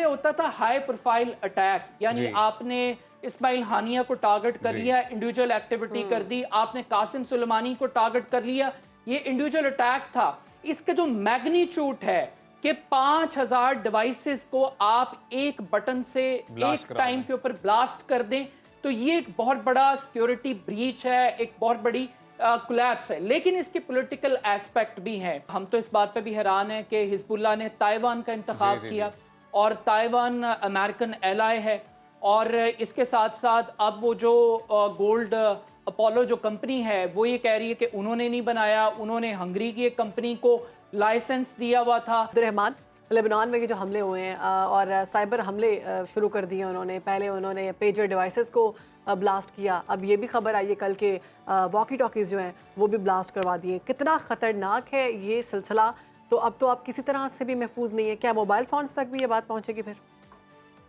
पहले होता था हाई प्रोफाइल अटैक, यानी आपने इस्माइल हानिया को टारगेट कर लिया, इंडिविजुअल एक्टिविटी कर दी, आपने कासिम सुलेमानी को टारगेट कर लिया, ये इंडिविजुअल अटैक था। इसका जो मैग्नीट्यूड है कि 5000 डिवाइसेस को आप एक बटन से एक टाइम के ऊपर ब्लास्ट कर दें, तो ये एक बहुत बड़ा सिक्योरिटी ब्रीच है, एक बहुत बड़ी कोलैप्स है। लेकिन इसके पॉलिटिकल एस्पेक्ट भी हैं। हम तो इस बात पे भी हैरान हैं कि हिजबुल्लाह ने ताइवान का इंतखाब किया और ताइवान अमेरिकन एलाय है, और इसके साथ साथ अब वो जो गोल्ड अपोलो जो कंपनी है वो ये कह रही है कि उन्होंने नहीं बनाया, उन्होंने हंगरी की एक कंपनी को लाइसेंस दिया हुआ था। अब्दुर्रहमान, लेबनान में जो हमले हुए हैं और साइबर हमले शुरू कर दिए उन्होंने, पहले उन्होंने पेजर डिवाइसेस को ब्लास्ट किया, अब ये भी खबर आई है कल के वॉकी टॉकीज़ जो हैं वो भी ब्लास्ट करवा दिए। कितना ख़तरनाक है ये सिलसिला, तो अब तो आप किसी तरह से भी महफूज नहीं है। क्या मोबाइल फ़ोन्स तक भी ये बात पहुँचेगी फिर?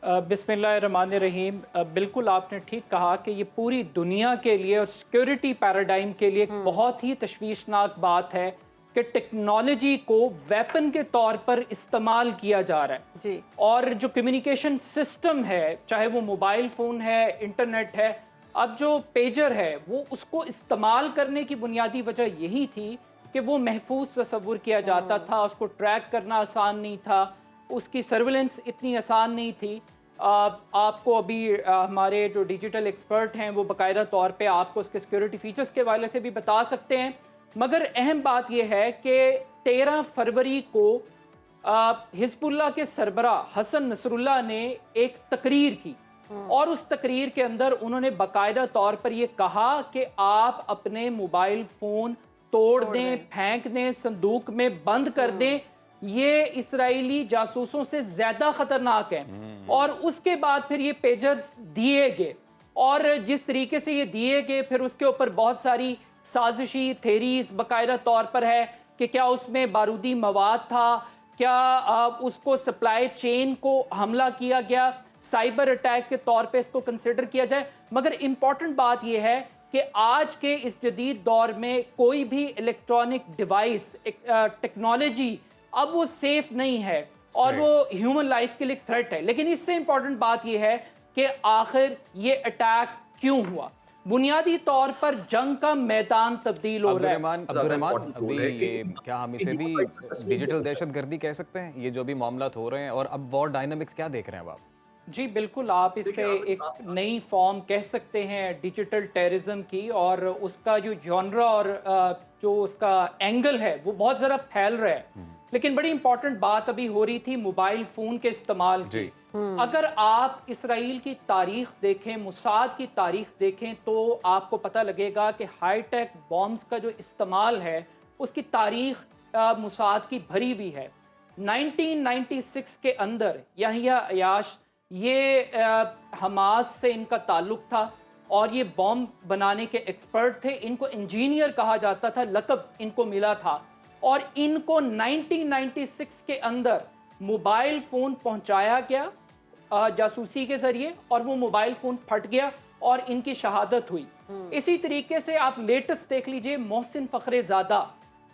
बिस्मिल्लाहिर्रहमानिर्रहीम, बिल्कुल आपने ठीक कहा कि ये पूरी दुनिया के लिए और सिक्योरिटी पैराडाइम के लिए एक बहुत ही तशवीशनाक बात है कि टेक्नोलॉजी को वेपन के तौर पर इस्तेमाल किया जा रहा है जी। और जो कम्युनिकेशन सिस्टम है, चाहे वो मोबाइल फ़ोन है, इंटरनेट है, अब जो पेजर है वो उसको इस्तेमाल करने की बुनियादी वजह यही थी कि वो महफूज तस्वुर किया जाता था, उसको ट्रैक करना आसान नहीं था, उसकी सर्विलेंस इतनी आसान नहीं थी। आपको अभी हमारे जो डिजिटल एक्सपर्ट हैं वो बाकायदा तौर पे आपको उसके सिक्योरिटी फीचर्स के हवाले से भी बता सकते हैं। मगर अहम बात यह है कि 13 फरवरी को हिजबुल्लाह के सरबरा हसन नसरुल्लाह ने एक तकरीर की और उस तकरीर के अंदर उन्होंने बाकायदा तौर पर यह कहा कि आप अपने मोबाइल फ़ोन तोड़ दें, फेंक दें, संदूक में बंद कर दें, ये इस्राएली जासूसों से ज्यादा खतरनाक है। और उसके बाद फिर ये पेजर्स दिए गए और जिस तरीके से ये दिए गए फिर उसके ऊपर बहुत सारी साजिशी थेरीज बाकायदा तौर पर है कि क्या उसमें बारूदी मवाद था, क्या उसको सप्लाई चेन को हमला किया गया, साइबर अटैक के तौर पे इसको कंसिडर किया जाए। मगर इम्पॉर्टेंट बात यह है कि आज के इस जदीद दौर में कोई भी इलेक्ट्रॉनिक डिवाइस टेक्नोलॉजी अब वो सेफ नहीं है और वो ह्यूमन लाइफ के लिए थ्रेट है। लेकिन इससे इंपॉर्टेंट बात यह है कि आखिर ये अटैक क्यों हुआ। बुनियादी तौर पर जंग का मैदान तब्दील हो रहा है। अब्दुर्रहमान, अभी ये क्या हम इसे भी डिजिटल दहशतगर्दी कह सकते हैं, ये जो भी मामलात हो रहे हैं, और अब वॉर डायनामिक्स क्या देख रहे हैं अब आप? जी बिल्कुल, आप इससे एक नई फॉर्म कह सकते हैं डिजिटल टेररिज्म की, और उसका जो जॉनरा और जो उसका एंगल है वो बहुत ज़रा फैल रहा है। लेकिन बड़ी इंपॉर्टेंट बात अभी हो रही थी मोबाइल फ़ोन के इस्तेमाल की। अगर आप इसराइल की तारीख देखें, मुसाद की तारीख देखें, तो आपको पता लगेगा कि हाईटेक बॉम्ब्स का जो इस्तेमाल है उसकी तारीख मुसाद की भरी हुई है। 1996 के अंदर याहिया अयाश, ये हमास से इनका ताल्लुक था और ये बॉम्ब बनाने के एक्सपर्ट थे। इनको इंजीनियर कहा जाता था, लक़ब इनको मिला था, और इनको 1996 के अंदर मोबाइल फ़ोन पहुंचाया गया जासूसी के ज़रिए, और वो मोबाइल फ़ोन फट गया और इनकी शहादत हुई। इसी तरीके से आप लेटेस्ट देख लीजिए, मोहसिन फ़खरेज़ादा,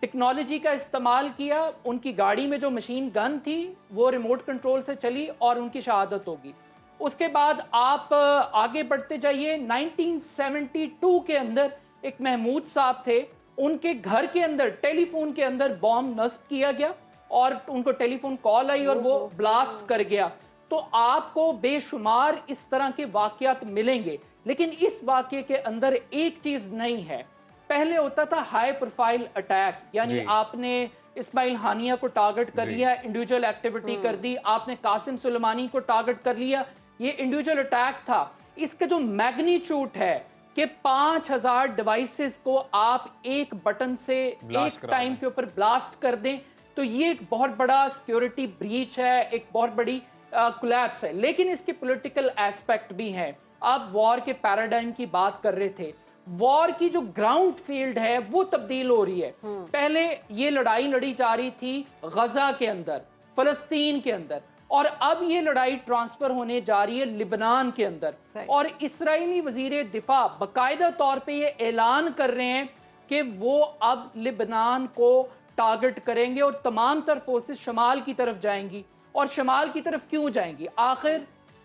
टेक्नोलॉजी का इस्तेमाल किया, उनकी गाड़ी में जो मशीन गन थी वो रिमोट कंट्रोल से चली और उनकी शहादत होगी। उसके बाद आप आगे बढ़ते जाइए, 1972 के अंदर एक महमूद साहब थे, उनके घर के अंदर टेलीफोन के अंदर बॉम्ब नस्ब किया गया और उनको टेलीफोन कॉल आई और वो ब्लास्ट कर गया। तो आपको बेशुमार इस तरह के वाकयात मिलेंगे, लेकिन इस वाकये के अंदर एक चीज नहीं है। पहले होता था हाई प्रोफाइल अटैक, यानी आपने इस्माइल हानिया को टारगेट कर लिया, इंडिविजुअल एक्टिविटी कर दी, आपने कासिम सुलेमानी को टारगेट कर लिया, ये इंडिविजुअल अटैक था। इसका जो मैग्नीट्यूड है कि 5000 डिवाइसेस को आप एक बटन से एक टाइम के ऊपर ब्लास्ट कर दें, तो ये एक बहुत बड़ा सिक्योरिटी ब्रीच है, एक बहुत बड़ी कोलैप्स है। लेकिन इसके पॉलिटिकल एस्पेक्ट भी हैं। आप वॉर के पैराडाइम की बात कर रहे थे, वॉर की जो ग्राउंड फील्ड है वो तब्दील हो रही है। पहले ये लड़ाई लड़ी जा रही थी गजा के अंदर, फलस्तीन के अंदर, और अब ये लड़ाई ट्रांसफर होने जा रही है लिबनान के अंदर। और इस्राएली वजीर दिफा बाकायदा तौर पे ये ऐलान कर रहे हैं कि वो अब लिबनान को टारगेट करेंगे और तमाम तर फोर्सेस शमाल की तरफ जाएंगी। اور شمال کی طرف کیوں جائیں گی؟ آخر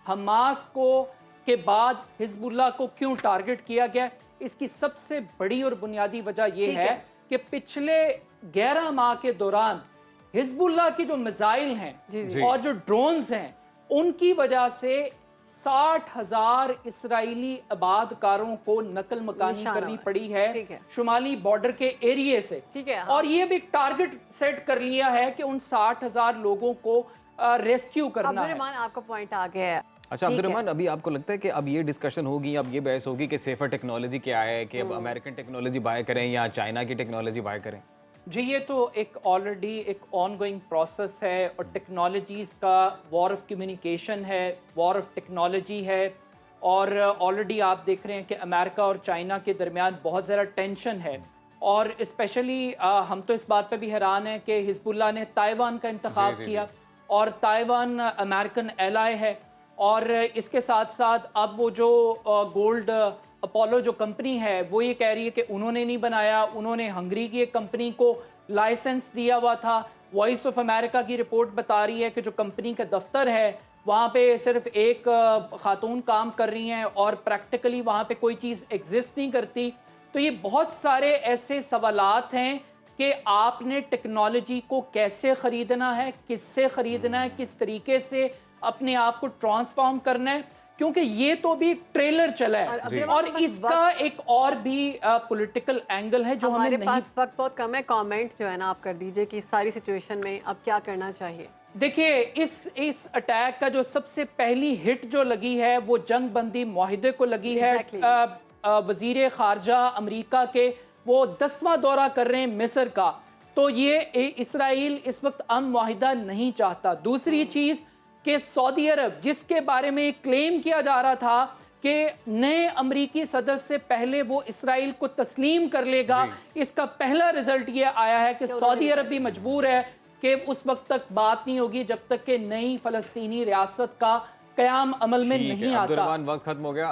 حماس کو کے بعد حزب اللہ کو کیوں ٹارگٹ کیا گیا؟ اس کی سب سے بڑی اور بنیادی وجہ یہ ہے کہ پچھلے 11 ماہ کے دوران حزب اللہ کی جو میزائل ہیں اور جو ڈرونز ہیں ان کی وجہ سے 60,000 اسرائیلی آباد کاروں کو نقل مکانی کرنی پڑی ہے شمالی بارڈر کے ایریے سے، اور یہ بھی ٹارگٹ سیٹ کر لیا ہے کہ ان 60,000 لوگوں کو ریسکیو کرنا ہے۔ عبدالرحمن آپ کا پوائنٹ آ گیا ہے۔ اچھا عبدالرحمن، ابھی آپ کو لگتا ہے کہ اب یہ ڈسکشن ہوگی، اب یہ بحث ہوگی کہ سیفر ٹیکنالوجی کیا ہے، کہ اب امریکن ٹیکنالوجی بائی کریں یا چائنا کی ٹیکنالوجی بائی کریں؟ جی یہ تو ایک آلریڈی ایک آن گوئنگ پروسیس ہے، اور ٹیکنالوجیز کا وار آف کمیونیکیشن ہے، وار آف ٹیکنالوجی ہے، اور آلریڈی آپ دیکھ رہے ہیں کہ امریکہ اور چائنا کے درمیان بہت زیادہ ٹینشن ہے، اور اسپیشلی ہم تو اس بات پہ بھی حیران ہیں کہ حزب اللہ نے تائیوان کا انتخاب کیا، اور تائیوان امریکن ایلائی ہے، اور اس کے ساتھ ساتھ اب وہ جو گولڈ اپولو جو کمپنی ہے وہ یہ کہہ رہی ہے کہ انہوں نے نہیں بنایا، انہوں نے ہنگری کی ایک کمپنی کو لائسنس دیا ہوا تھا۔ وائس آف امریکہ کی رپورٹ بتا رہی ہے کہ جو کمپنی کا دفتر ہے وہاں پہ صرف ایک خاتون کام کر رہی ہیں، اور پریکٹیکلی وہاں پہ کوئی چیز ایگزسٹ نہیں کرتی۔ تو یہ بہت سارے ایسے سوالات ہیں کہ آپ نے ٹیکنالوجی کو کیسے خریدنا ہے، کس سے خریدنا ہے، کس طریقے سے اپنے آپ کو ٹرانسفارم کرنا ہے، کیونکہ یہ تو بھی ٹریلر چلا ہے، اور اس کا ایک اور بھی پولیٹیکل اینگل ہے جو ہمیں نہیں۔ ہمارے پاس وقت بہت کم ہے، کامنٹ جو ہے نا آپ کر دیجئے کہ اس ساری سچویشن میں اب کیا کرنا چاہیے۔ دیکھیے اس اٹیک کا جو سب سے پہلی ہٹ جو لگی ہے وہ جنگ بندی معاہدے کو لگی ہے۔ وزیر خارجہ امریکہ کے وہ 10واں دورہ کر رہے ہیں مصر کا، تو یہ اسرائیل اس وقت امن معاہدہ نہیں چاہتا۔ دوسری چیز کہ سعودی عرب جس کے بارے میں کلیم کیا جا رہا تھا کہ نئے امریکی صدر سے پہلے وہ اسرائیل کو تسلیم کر لے گا، اس کا پہلا رزلٹ یہ آیا ہے کہ سعودی عرب بھی مجبور ہے کہ اس وقت تک بات نہیں ہوگی جب تک کہ نئی فلسطینی ریاست کا قیام عمل میں نہیں آتا۔ عبدالرحمن، وقت ختم ہو گیا۔